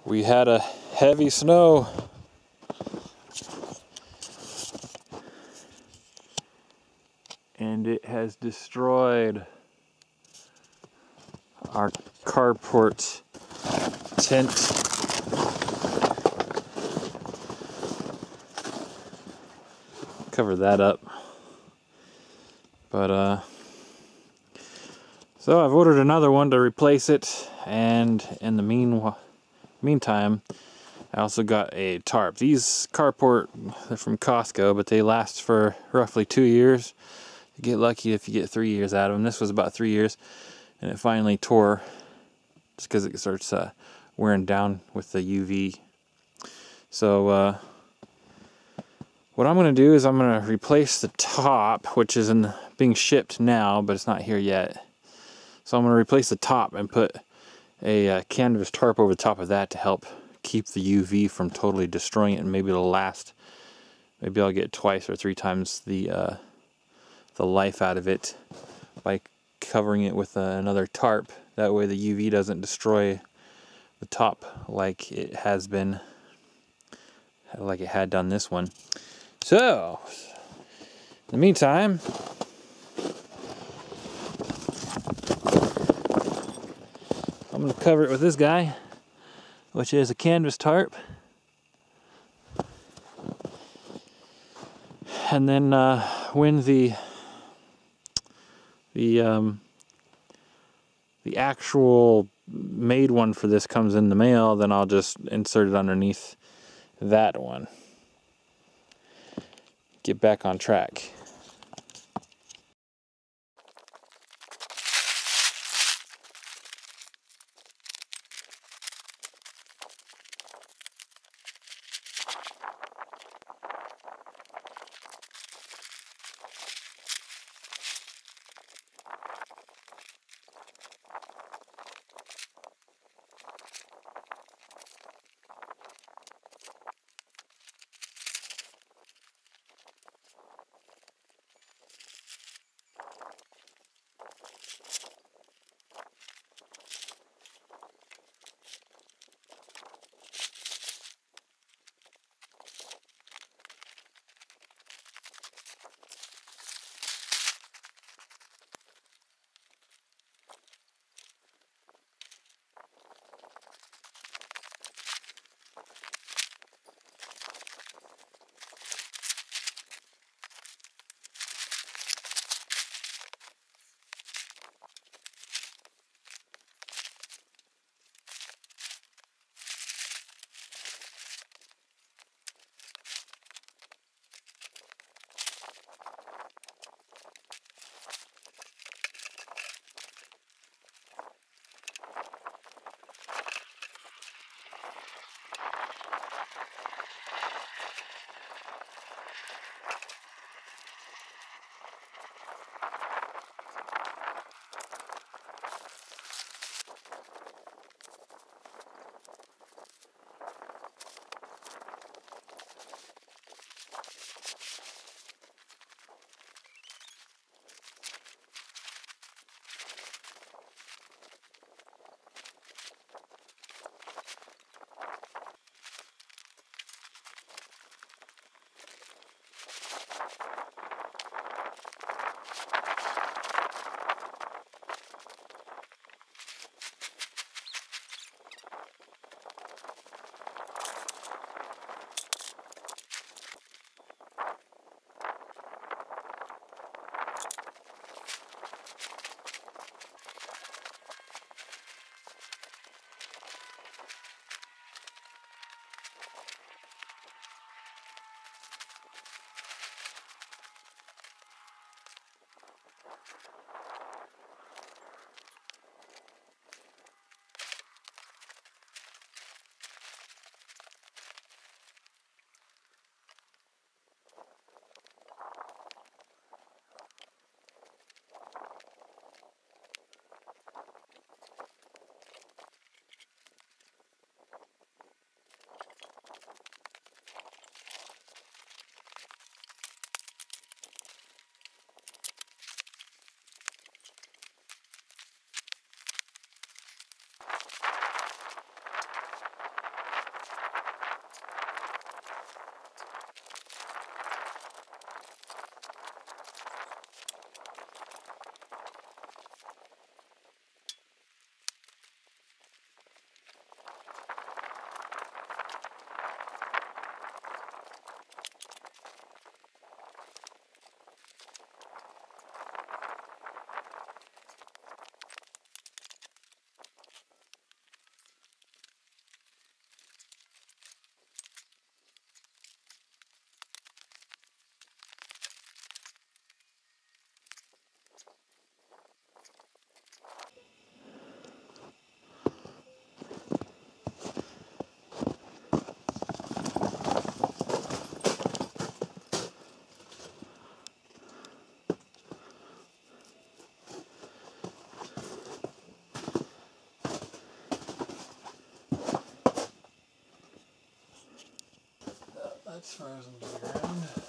We had a heavy snow. And it has destroyed our carport tent. Cover that up. But so I've ordered another one to replace it, and in the meantime, I also got a tarp. These carport, they're from Costco, but they last for roughly 2 years. You get lucky if you get 3 years out of them. This was about 3 years, and it finally tore just because it starts wearing down with the UV. So what I'm going to do is I'm going to replace the top, which is being shipped now, but it's not here yet. So I'm going to replace the top and put a canvas tarp over the top of that to help keep the UV from totally destroying it, and maybe it'll last. Maybe I'll get 2 or 3 times the life out of it by covering it with another tarp. That way the UV doesn't destroy the top like it has been, like it had done this one. So, in the meantime, I'm going to cover it with this guy, which is a canvas tarp. And then when the actual made one for this comes in the mail, then I'll just insert it underneath that one. Get back on track. throws them to the ground.